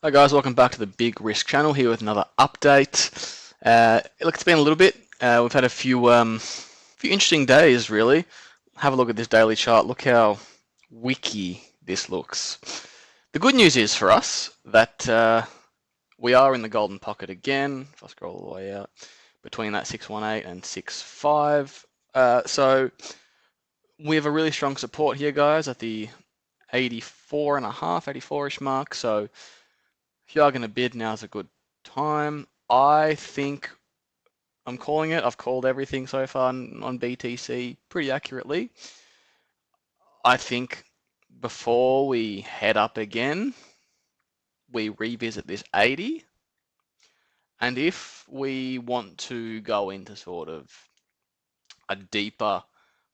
Hi guys, welcome back to the Big Risk channel here with another update. Look, it's been a little bit. We've had a few interesting days really. Have a look at this daily chart. Look how wicky this looks. The good news is for us that we are in the golden pocket again. If I scroll all the way out between that 618 and 65, so we have a really strong support here, guys, at the 84.5, 84ish mark. So if you are going to bid, now's a good time. I think I'm calling it. I've called everything so far on BTC pretty accurately. I think before we head up again, we revisit this 80. And if we want to go into sort of a deeper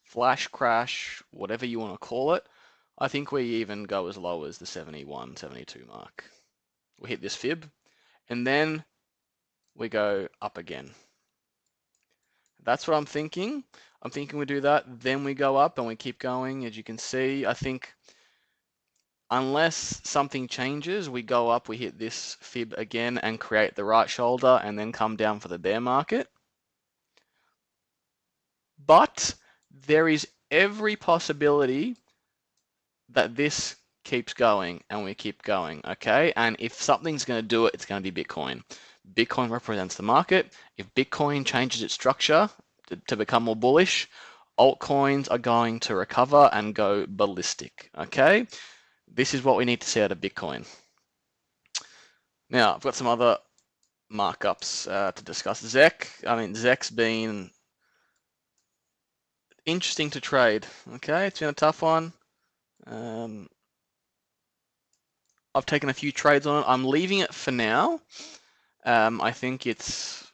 flash crash, whatever you want to call it, I think we even go as low as the 71, 72 mark. We hit this fib, and then we go up again. That's what I'm thinking. I'm thinking we do that, then we go up and we keep going. As you can see, I think unless something changes, we go up, we hit this fib again and create the right shoulder and then come down for the bear market. But there is every possibility that this keeps going and we keep going, okay? And if something's going to do it, it's going to be Bitcoin. Bitcoin represents the market. If Bitcoin changes its structure to become more bullish, altcoins are going to recover and go ballistic, okay? This is what we need to see out of Bitcoin. Now, I've got some other markups to discuss. ZEC's been interesting to trade, okay? It's been a tough one. I've taken a few trades on it. I'm leaving it for now. I think it's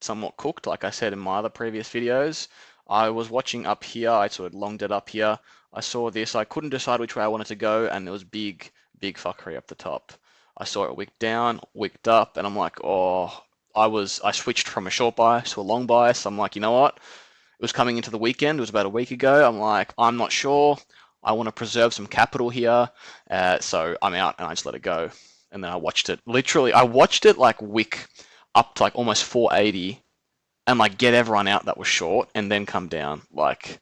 somewhat cooked, like I said in my other previous videos. I was watching up here. I sort of longed it up here. I saw this. I couldn't decide which way I wanted to go, and there was big fuckery up the top. I saw it wick down, wicked up, and I'm like, oh, I switched from a short bias to a long bias. I'm like, you know what? It was coming into the weekend. It was about a week ago. I'm like, I'm not sure. I want to preserve some capital here, so I'm out and I just let it go. And then I watched it. Literally, I watched it like wick up to like almost 480, and like get everyone out that was short, and then come down. Like,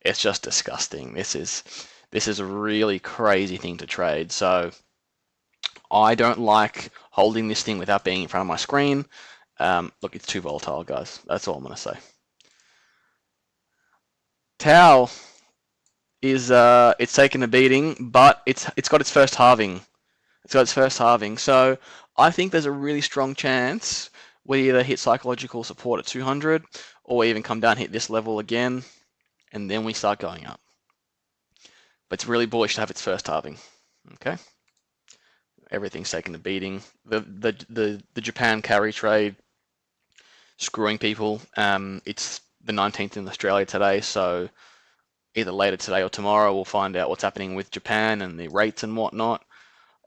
it's just disgusting. This is a really crazy thing to trade. So I don't like holding this thing without being in front of my screen. Look, it's too volatile, guys. That's all I'm gonna say. Tau is it's taken a beating, but it's got its first halving. It's got its first halving. So I think there's a really strong chance we either hit psychological support at 200 or we even come down, hit this level again, and then we start going up. But it's really bullish to have its first halving. Okay. Everything's taken a beating. The Japan carry trade screwing people. It's the 19th in Australia today, so either later today or tomorrow we'll find out what's happening with Japan and the rates and whatnot.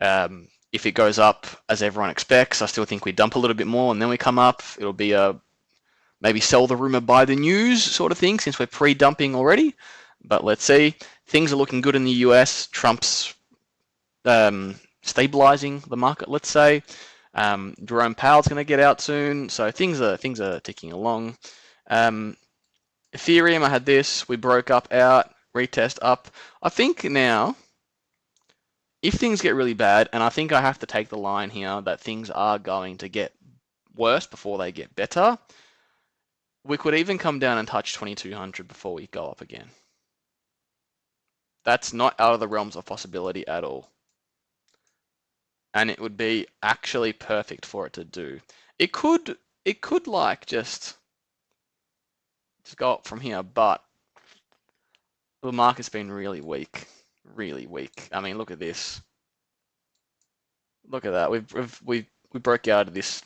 If it goes up as everyone expects, I still think we dump a little bit more and then we come up. It'll be a maybe sell the rumor, buy the news sort of thing, since we're pre-dumping already. But let's see. Things are looking good in the US. Trump's stabilizing the market, let's say. Jerome Powell's going to get out soon, so things are ticking along. Ethereum, I had this. We broke up, out, retest up. I think now, if things get really bad, and I think I have to take the line here that things are going to get worse before they get better, we could even come down and touch 2200 before we go up again. That's not out of the realms of possibility at all. And it would be actually perfect for it to do. It could like just go up from here, but the market's been really weak. Really weak. I mean, look at this. Look at that. We broke out of this.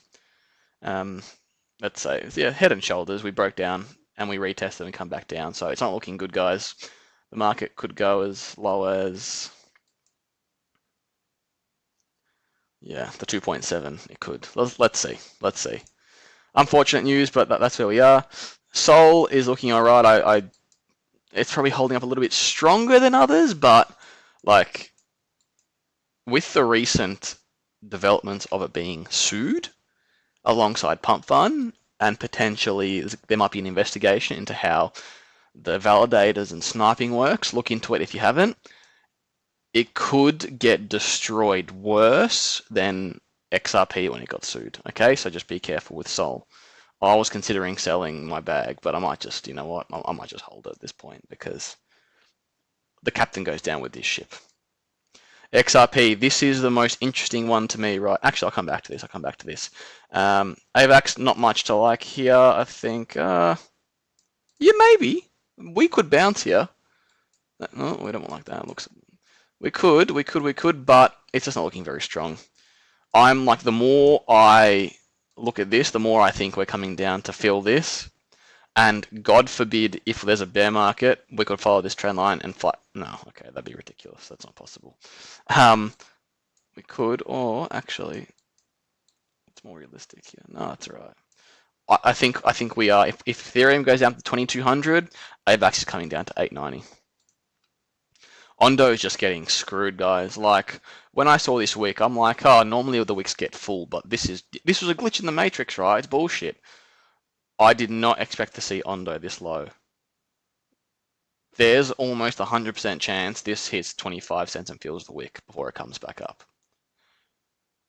Let's say, yeah, head and shoulders. We broke down and we retested and come back down. So it's not looking good, guys. The market could go as low as, yeah, the 2.7. It could. Let's see. Let's see. Unfortunate news, but that's where we are. Sol is looking all right. It's probably holding up a little bit stronger than others, but like with the recent developments of it being sued alongside Pump Fund, and potentially there might be an investigation into how the validators and sniping works. Look into it if you haven't. It could get destroyed worse than XRP when it got sued. Okay, so just be careful with Sol. I was considering selling my bag, but I might just, you know what, I might just hold it at this point because the captain goes down with this ship. XRP, this is the most interesting one to me, right? Actually, I'll come back to this. AVAX, not much to like here, I think. Yeah, maybe. We could bounce here. No, we don't like that. We could, but it's just not looking very strong. I'm like, the more I look at this, the more I think we're coming down to fill this. And God forbid, if there's a bear market, we could follow this trend line and fly. No, okay, that'd be ridiculous. That's not possible. We could, or actually, it's more realistic here. No, that's all right. I think we are. If Ethereum goes down to 2200, AVAX is coming down to 890. Ondo is just getting screwed, guys. Like, when I saw this wick, I'm like, oh, normally the wicks get full, but this was a glitch in the matrix, right? It's bullshit. I did not expect to see Ondo this low. There's almost 100% chance this hits 25 cents and fills the wick before it comes back up.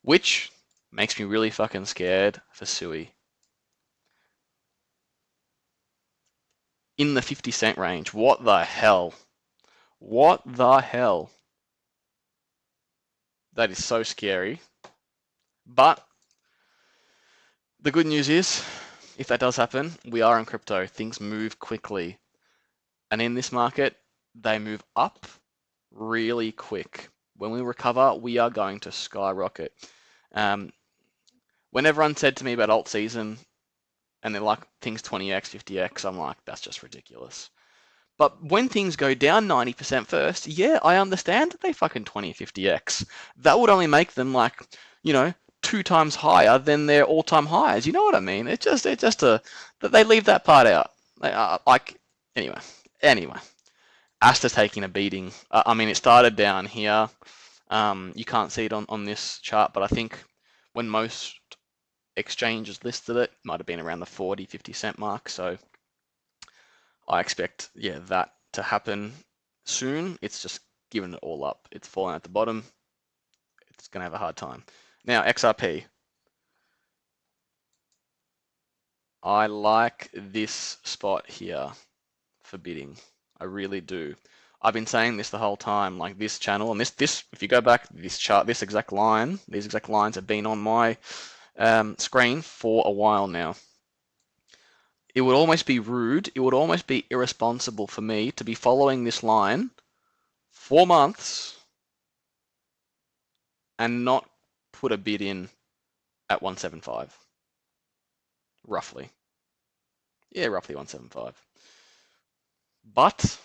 Which makes me really fucking scared for Sui. In the 50-cent range. What the hell? What the hell? That is so scary. But the good news is, if that does happen, we are in crypto. Things move quickly. And in this market, they move up really quick. When we recover, we are going to skyrocket. When everyone said to me about alt season, and they're like, things 20x, 50x, I'm like, that's just ridiculous. But when things go down 90% first, yeah, I understand that they fucking 20, 50x. That would only make them like, 2 times higher than their all-time highs. You know what I mean? It's just they leave that part out. Anyway. Asta's taking a beating. I mean, it started down here. You can't see it on this chart, but I think when most exchanges listed it, might have been around the 40, 50 cent mark. So I expect, that to happen soon. It's just given it all up. It's falling at the bottom. It's going to have a hard time. Now, XRP. I like this spot here for bidding. I really do. I've been saying this the whole time, like this channel, and this, if you go back, this chart, these exact lines have been on my screen for a while now. It would almost be rude, it would almost be irresponsible for me to be following this line 4 months and not put a bid in at 175. Roughly. Yeah, roughly 175. But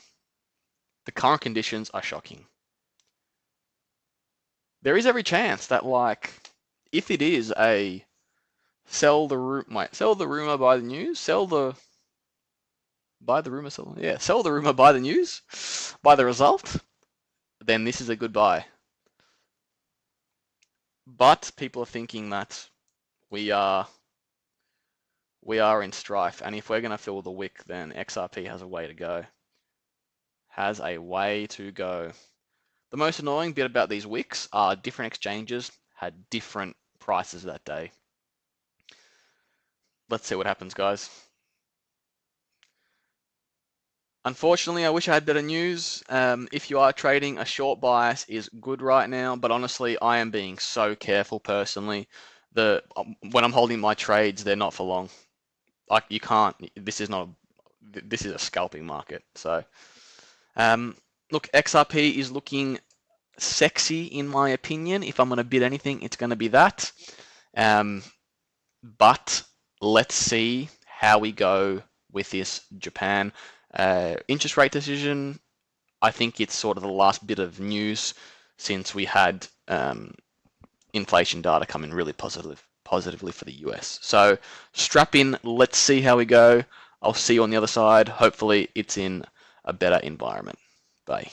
the current conditions are shocking. There is every chance that, like, if it is a sell the rumor, buy the news, sell the rumor, buy the news, buy the result, then this is a good buy. But people are thinking that we are in strife, and if we're going to fill the wick, then XRP has a way to go. The most annoying bit about these wicks are different exchanges had different prices that day. Let's see what happens, guys. Unfortunately, I wish I had better news. If you are trading, a short bias is good right now, but honestly, I am being so careful personally. When I'm holding my trades, they're not for long. Like, you can't. This is a scalping market. So, look, XRP is looking sexy in my opinion. If I'm going to bid anything, it's going to be that. But let's see how we go with this Japan interest rate decision. I think it's sort of the last bit of news since we had inflation data come in really positively for the US. So strap in, let's see how we go. I'll see you on the other side. Hopefully it's in a better environment. Bye.